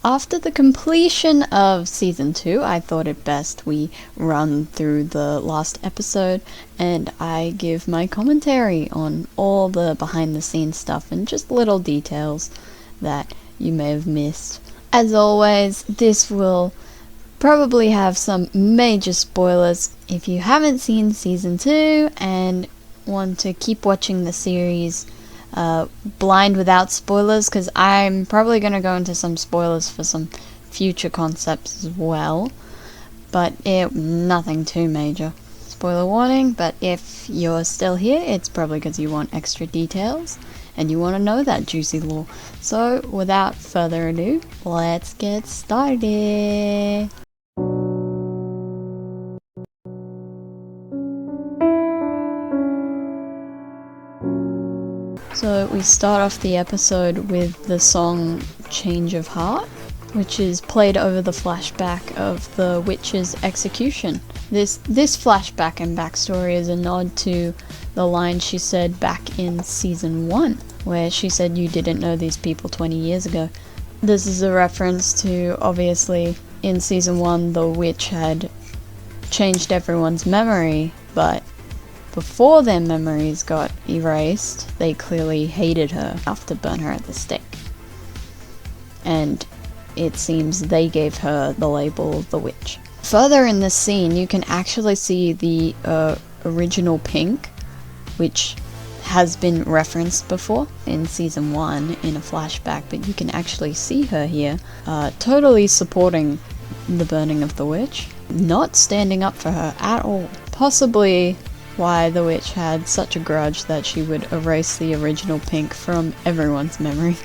After the completion of season 2, I thought it best we run through the last episode and I give my commentary on all the behind the scenes stuff and just little details that you may have missed. As always, this will probably have some major spoilers. If you haven't seen season 2 and want to keep watching the series blind without spoilers, because I'm probably going to go into some spoilers for some future concepts as well, but nothing too major. Spoiler warning, but if you're still here, it's probably because you want extra details and you want to know that juicy lore. So without further ado, let's get started. So we start off the episode with the song Change of Heart, which is played over the flashback of the witch's execution. This flashback and backstory is a nod to the line she said back in season 1, where she said you didn't know these people 20 years ago. This is a reference to, obviously, in season 1 the witch had changed everyone's memory, but before their memories got erased, they clearly hated her enough to burn her at the stake. And it seems they gave her the label the witch. Further in this scene, you can actually see the original Pink, which has been referenced before in season 1 in a flashback, but you can actually see her here, totally supporting the burning of the witch, not standing up for her at all. Possibly why the witch had such a grudge that she would erase the original Pink from everyone's memory.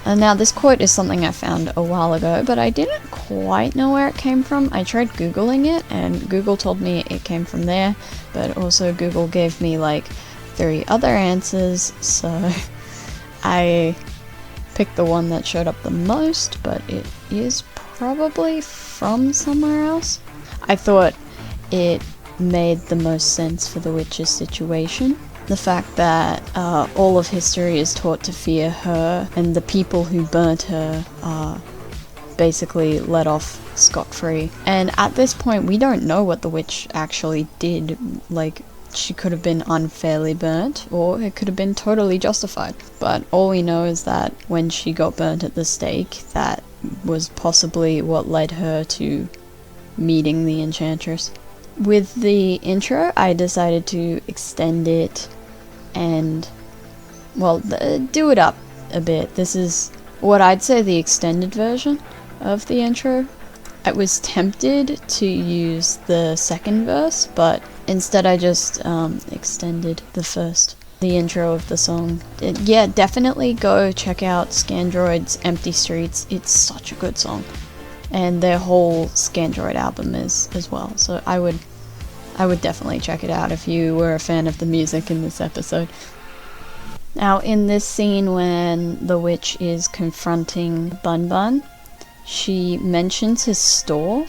And now this quote is something I found a while ago, but I didn't quite know where it came from. I tried googling it and Google told me it came from there, but also Google gave me like 3 other answers, so I picked the one that showed up the most, but it is probably from somewhere else. I thought it made the most sense for the witch's situation. The fact that all of history is taught to fear her, and the people who burnt her are basically let off scot-free. And at this point, we don't know what the witch actually did. Like, she could have been unfairly burnt, or it could have been totally justified. But all we know is that when she got burnt at the stake, that was possibly what led her to meeting the Enchantress. With the intro, I decided to extend it and, well, do it up a bit. This is what I'd say the extended version of the intro. I was tempted to use the second verse, but instead I just extended the intro of the song. Yeah, definitely go check out Scandroid's Empty Streets. It's such a good song. And their whole Scandroid album is as well, so I would definitely check it out if you were a fan of the music in this episode. Now, in this scene when the witch is confronting Bun Bun, she mentions his store,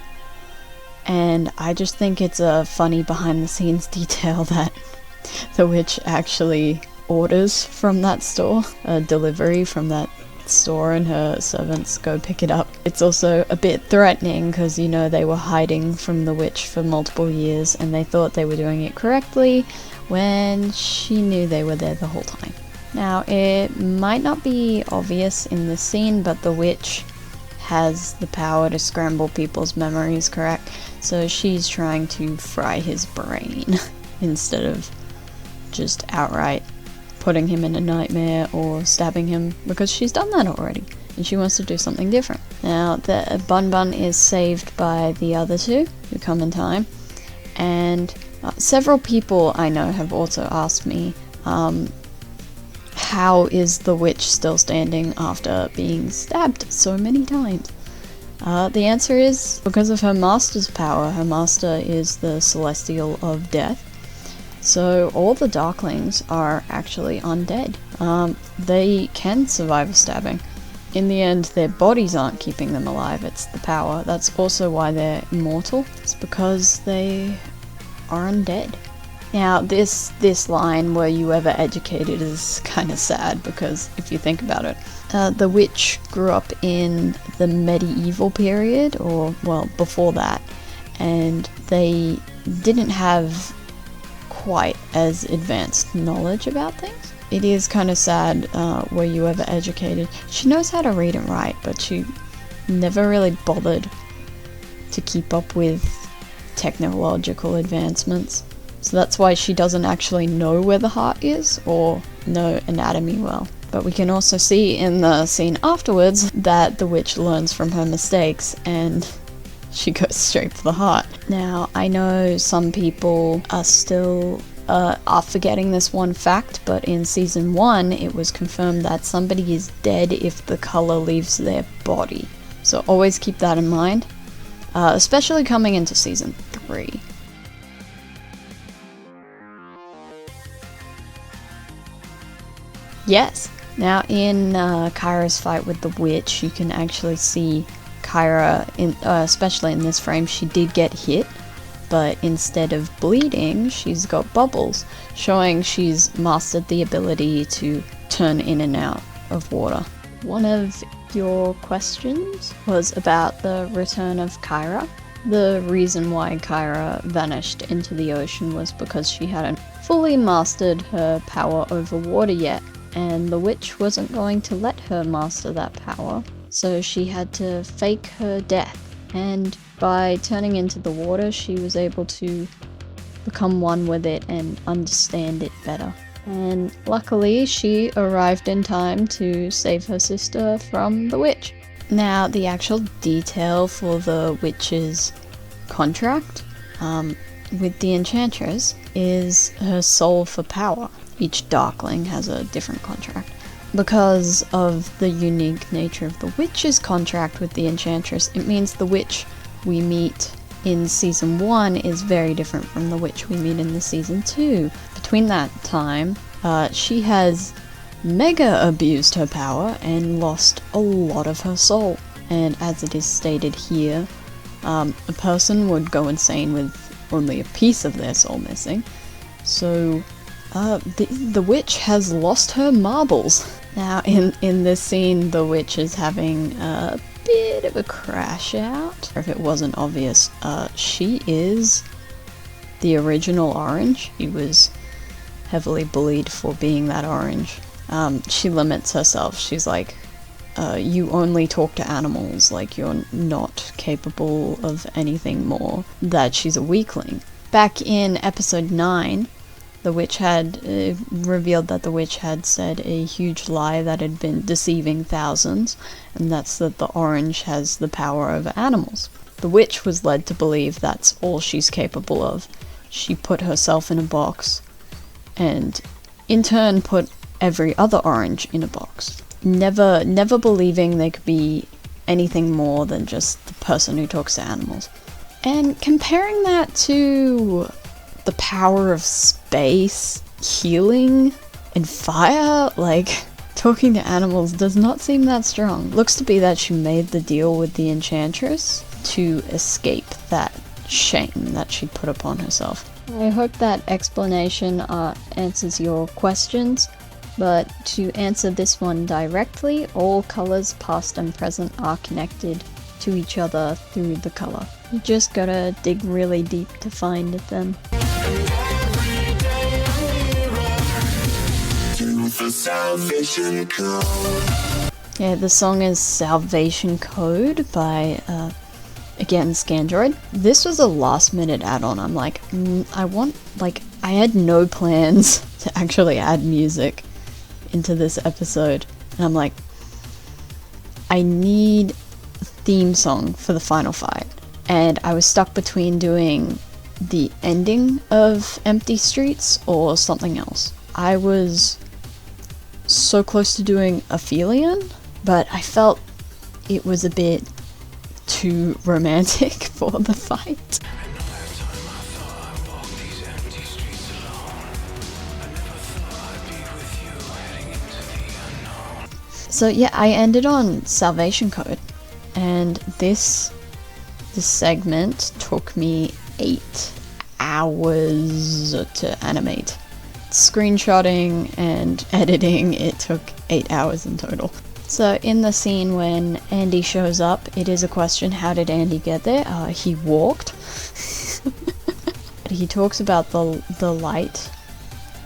and I just think it's a funny behind the scenes detail that the witch actually orders from that store, a delivery from that store, and her servants go pick it up. It's also a bit threatening because, you know, they were hiding from the witch for multiple years and they thought they were doing it correctly when she knew they were there the whole time. Now, it might not be obvious in this scene, but the witch has the power to scramble people's memories, correct? So she's trying to fry his brain instead of just outright putting him in a nightmare or stabbing him, because she's done that already and she wants to do something different. Now, the Bun Bun is saved by the other two who come in time, and several people I know have also asked me, how is the witch still standing after being stabbed so many times? The answer is because of her master's power. Her master is the Celestial of Death. So all the Darklings are actually undead. They can survive a stabbing. In the end, their bodies aren't keeping them alive, it's the power. That's also why they're immortal. It's because they are undead. Now, this line, "were you ever educated," is kind of sad, because if you think about it, The witch grew up in the medieval period, or, well, before that, and they didn't have quite as advanced knowledge about things. It is kind of sad, were you ever educated? She knows how to read and write, but she never really bothered to keep up with technological advancements. So that's why she doesn't actually know where the heart is, or know anatomy well. But we can also see in the scene afterwards that the witch learns from her mistakes and she goes straight for the heart. Now, I know some people are still are forgetting this one fact, but in season 1 it was confirmed that somebody is dead if the color leaves their body. So always keep that in mind, especially coming into season 3. Yes. Now in Kyra's fight with the witch, you can actually see Kyra, especially in this frame, she did get hit, but instead of bleeding, she's got bubbles, showing she's mastered the ability to turn in and out of water. One of your questions was about the return of Kyra. The reason why Kyra vanished into the ocean was because she hadn't fully mastered her power over water yet, and the witch wasn't going to let her master that power, so she had to fake her death. And by turning into the water, she was able to become one with it and understand it better. And luckily, she arrived in time to save her sister from the witch. Now, the actual detail for the witch's contract with the Enchantress is her soul for power. Each Darkling has a different contract. Because of the unique nature of the witch's contract with the Enchantress, it means the witch we meet in season 1 is very different from the witch we meet in the season 2. Between that time, she has mega abused her power and lost a lot of her soul. And as it is stated here, a person would go insane with only a piece of their soul missing. So the witch has lost her marbles. Now in this scene, the witch is having a bit of a crash out. If it wasn't obvious, she is the original orange. She was heavily bullied for being that orange. She limits herself. She's like, you only talk to animals, like you're not capable of anything more. That she's a weakling. Back in episode 9, the witch had revealed that the witch had said a huge lie that had been deceiving thousands, and that's that the orange has the power over animals. The witch was led to believe that's all she's capable of. She put herself in a box, and in turn put every other orange in a box. Never believing there could be anything more than just the person who talks to animals. And comparing that to the power of space, healing, and fire, like, talking to animals does not seem that strong. Looks to be that she made the deal with the Enchantress to escape that shame that she put upon herself. I hope that explanation answers your questions, but to answer this one directly, all colors past and present are connected to each other through the color. You just gotta dig really deep to find them. Yeah, the song is Salvation Code by, again, Scandroid. This was a last minute add-on. I'm like, I had no plans to actually add music into this episode. And I'm like, I need a theme song for the final fight. And I was stuck between doing the ending of Empty Streets or something else. I was so close to doing Aphelion, but I felt it was a bit too romantic for the fight. So yeah, I ended on Salvation Code, and this segment took me 8 hours to animate. Screenshotting and editing, it took 8 hours in total. So in the scene when Andy shows up, it is a question, how did Andy get there? He walked. He talks about the light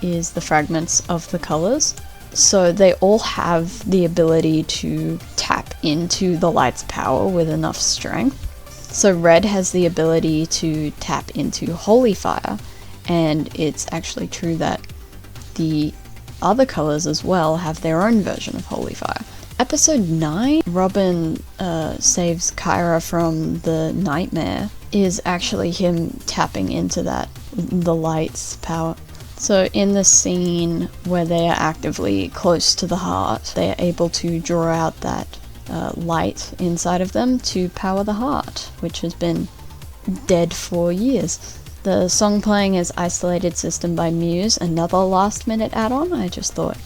is the fragments of the colors. So they all have the ability to tap into the light's power with enough strength. So red has the ability to tap into holy fire, and it's actually true that the other colors as well have their own version of holy fire. Episode 9, Robin saves Kyra from the nightmare, is actually him tapping into the light's power. So in the scene where they are actively close to the heart, they are able to draw out that light inside of them to power the heart, which has been dead for years. The song playing is Isolated System by Muse, another last minute add-on. I just thought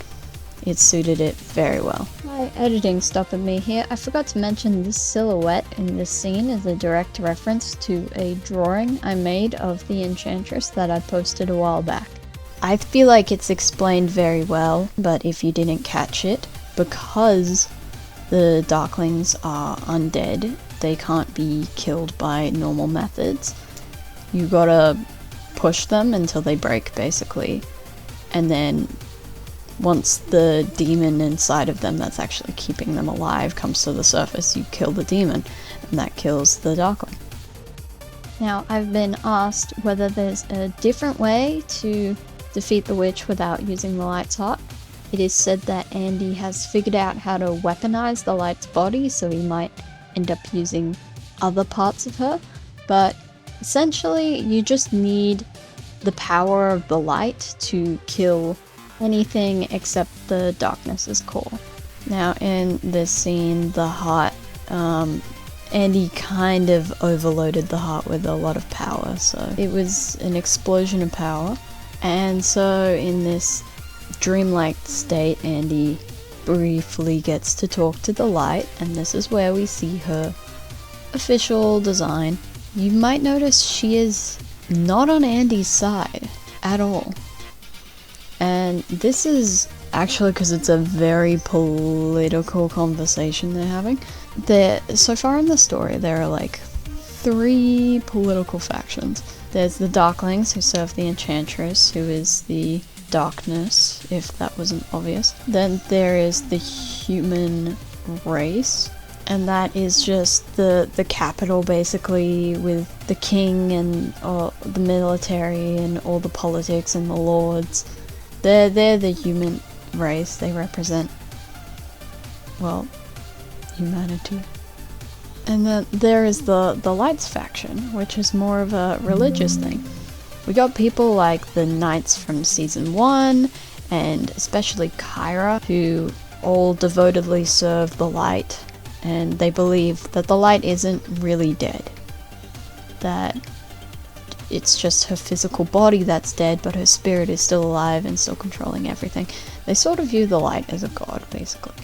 it suited it very well. My editing stopping me here. I forgot to mention this silhouette in this scene is a direct reference to a drawing I made of the Enchantress that I posted a while back. I feel like it's explained very well, but if you didn't catch it, because the Darklings are undead, they can't be killed by normal methods. You gotta push them until they break, basically, and then once the demon inside of them that's actually keeping them alive comes to the surface, you kill the demon, and that kills the Darkling. Now, I've been asked whether there's a different way to defeat the witch without using the light's heart. It is said that Andy has figured out how to weaponize the light's body, so he might end up using other parts of her, but essentially you just need the power of the light to kill anything except the darkness's core. Now in this scene, the heart, Andy kind of overloaded the heart with a lot of power, so it was an explosion of power. And so in this dreamlike state, Andy briefly gets to talk to the light, and this is where we see her official design. You might notice she is not on Andy's side at all. And this is actually because it's a very political conversation they're having. So far in the story, there are like 3 political factions. There's the Darklings, who serve the Enchantress, who is the darkness, if that wasn't obvious. Then there is the human race, and that is just the capital, basically, with the king and the military and all the politics and the lords. They're the human race. They represent, well, humanity. And then there is the Lights faction, which is more of a religious thing. We got people like the Knights from Season 1, and especially Kyra, who all devotedly serve the light, and they believe that the light isn't really dead. That it's just her physical body that's dead, but her spirit is still alive and still controlling everything. They sort of view the light as a god, basically.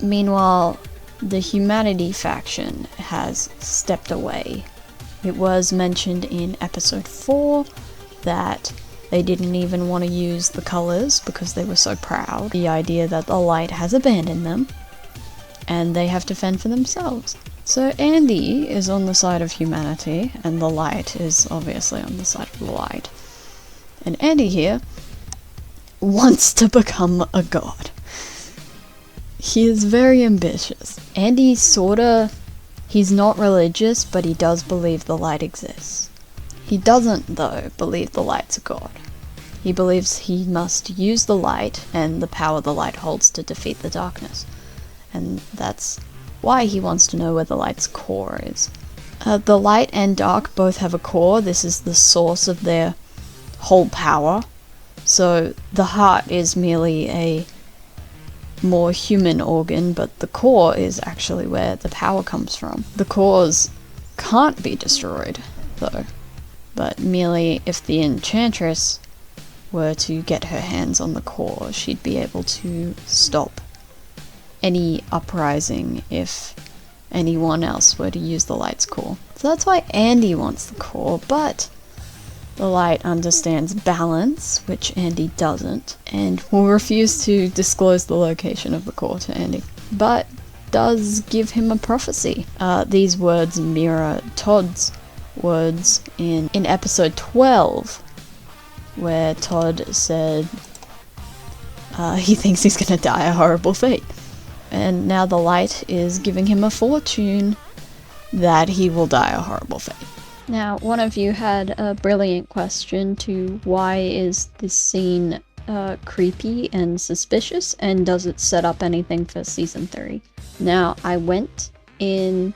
Meanwhile, the Humanity faction has stepped away. It was mentioned in episode 4 that they didn't even want to use the colors because they were so proud. The idea that the light has abandoned them and they have to fend for themselves. So Andy is on the side of humanity, and the light is obviously on the side of the light. And Andy here wants to become a god. He is very ambitious. Andy he's not religious, but he does believe the light exists. He doesn't, though, believe the light's a god. He believes he must use the light and the power the light holds to defeat the darkness. And that's why he wants to know where the light's core is. The light and dark both have a core. This is the source of their whole power. So the heart is merely a more human organ, but the core is actually where the power comes from. The cores can't be destroyed, though, but merely if the Enchantress were to get her hands on the core, she'd be able to stop any uprising if anyone else were to use the light's core. So that's why Andy wants the core, but The light understands balance, which Andy doesn't, and will refuse to disclose the location of the core to Andy, but does give him a prophecy. These words mirror Todd's words in episode 12, where Todd said he thinks he's gonna die a horrible fate. And now the light is giving him a fortune that he will die a horrible fate. Now, one of you had a brilliant question to why is this scene creepy and suspicious, and does it set up anything for season 3? Now, I went in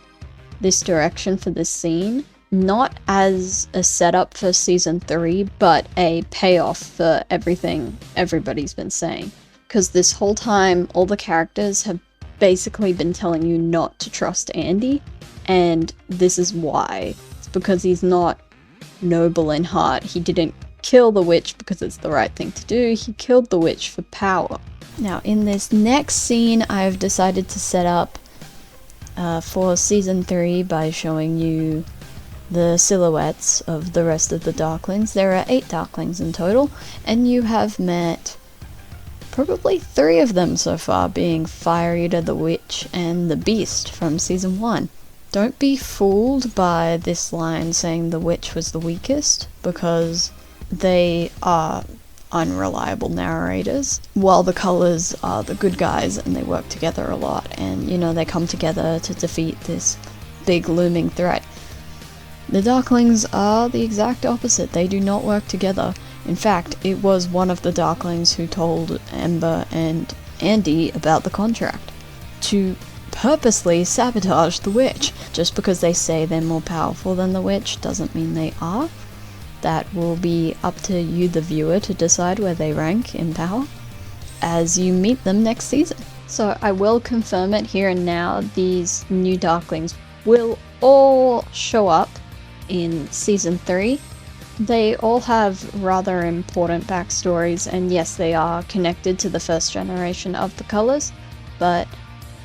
this direction for this scene, not as a setup for season 3, but a payoff for everything everybody's been saying. Because this whole time, all the characters have basically been telling you not to trust Andy, and this is why. It's because he's not noble in heart. He didn't kill the witch because it's the right thing to do, he killed the witch for power. Now, in this next scene, I've decided to set up for season 3 by showing you the silhouettes of the rest of the Darklings. There are 8 Darklings in total, and you have met probably 3 of them so far, being Fire Eater the Witch and the Beast from season 1. Don't be fooled by this line saying the witch was the weakest, because they are unreliable narrators, while the Colors are the good guys and they work together a lot, and you know, they come together to defeat this big looming threat. The Darklings are the exact opposite. They do not work together. In fact, it was one of the Darklings who told Ember and Andy about the contract, to purposely sabotage the witch. Just because they say they're more powerful than the witch doesn't mean they are. That will be up to you, the viewer, to decide where they rank in power as you meet them next season. So I will confirm it here and now, these new Darklings will all show up in season 3. They all have rather important backstories, and yes, they are connected to the first generation of the Colors, but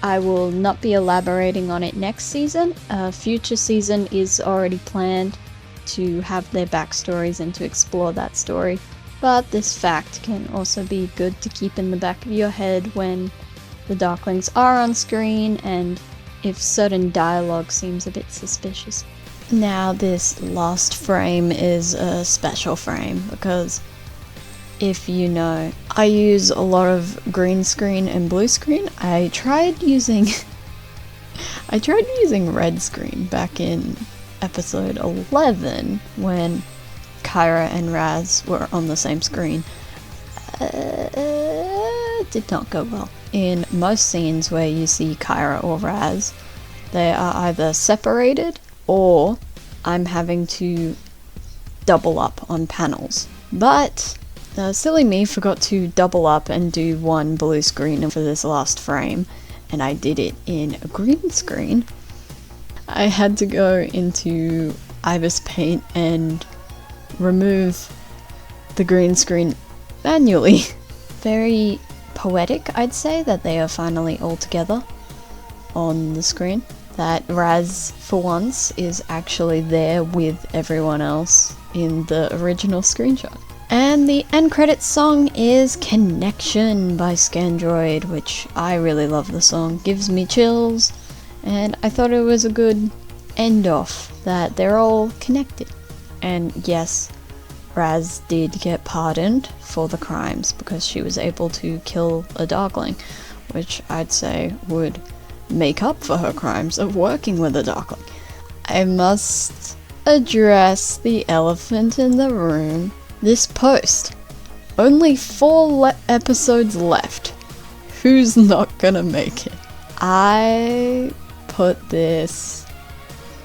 I will not be elaborating on it next season. A future season is already planned to have their backstories and to explore that story, but this fact can also be good to keep in the back of your head when the Darklings are on screen and if certain dialogue seems a bit suspicious. Now, this last frame is a special frame because, if you know, I use a lot of green screen and blue screen. I tried using red screen back in episode 11 when Kyra and Raz were on the same screen. Did not go well. In most scenes where you see Kyra or Raz, they are either separated or I'm having to double up on panels. But silly me forgot to double up and do one blue screen for this last frame, and I did it in a green screen. I had to go into Ibis Paint and remove the green screen manually. Very poetic, I'd say, that they are finally all together on the screen. That Raz, for once, is actually there with everyone else in the original screenshot. And the end credits song is Connection by Scandroid, which I really love. The song gives me chills, and I thought it was a good end off, that they're all connected. And yes, Raz did get pardoned for the crimes because she was able to kill a Darkling, which I'd say would make up for her crimes of working with a Darkling. I must address the elephant in the room. This post. Only 4 episodes left. Who's not gonna make it? I put this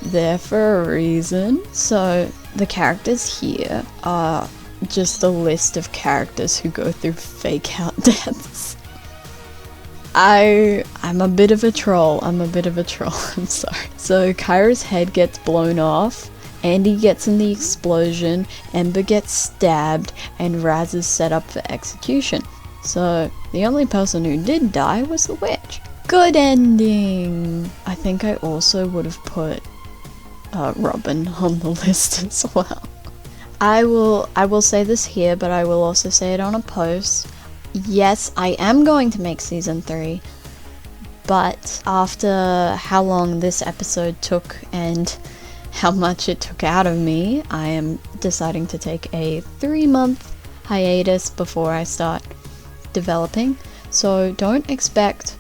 there for a reason. So the characters here are just a list of characters who go through fake out deaths. I'm a bit of a troll. I'm sorry. So Kyra's head gets blown off. Andy gets in the explosion, Ember gets stabbed, and Raz is set up for execution. So the only person who did die was the witch. Good ending! I think I also would have put Robin on the list as well. I will say this here, but I will also say it on a post. Yes, I am going to make season 3, but after how long this episode took and how much it took out of me, I am deciding to take a 3-month hiatus before I start developing. So don't expect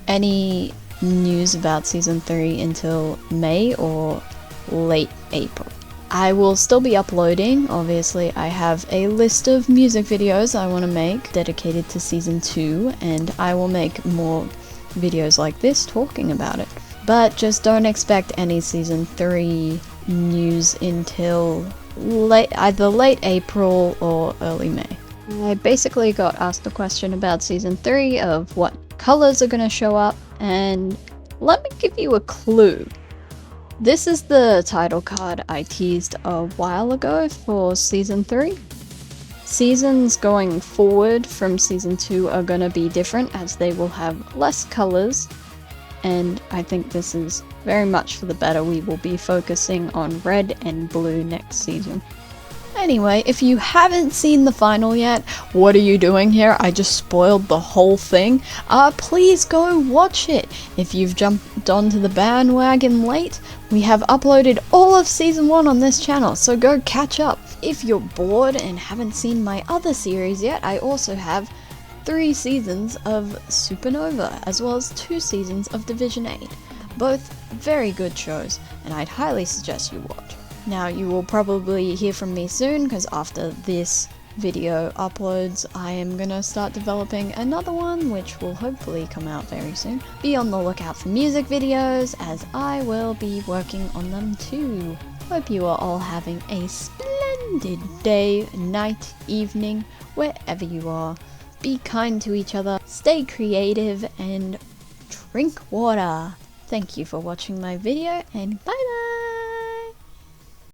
any news about season 3 until May or late April. I will still be uploading. Obviously, I have a list of music videos I want to make dedicated to season 2, and I will make more videos like this talking about it. But just don't expect any season 3 news until either late April or early May. I basically got asked a question about season 3 of what colors are going to show up, and let me give you a clue. This is the title card I teased a while ago for season 3. Seasons going forward from season 2 are going to be different, as they will have less colors, and I think this is very much for the better. We will be focusing on red and blue next season. Anyway, if you haven't seen the final yet, what are you doing here? I just spoiled the whole thing. Please go watch it. If you've jumped onto the bandwagon late, we have uploaded all of season 1 on this channel, so go catch up. If you're bored and haven't seen my other series yet, I also have 3 seasons of Supernova, as well as 2 seasons of Division 8. Both very good shows, and I'd highly suggest you watch. Now, you will probably hear from me soon, because after this video uploads, I am gonna start developing another one, which will hopefully come out very soon. Be on the lookout for music videos, as I will be working on them too. Hope you are all having a splendid day, night, evening, wherever you are. Be kind to each other, stay creative, and drink water. Thank you for watching my video, and bye bye!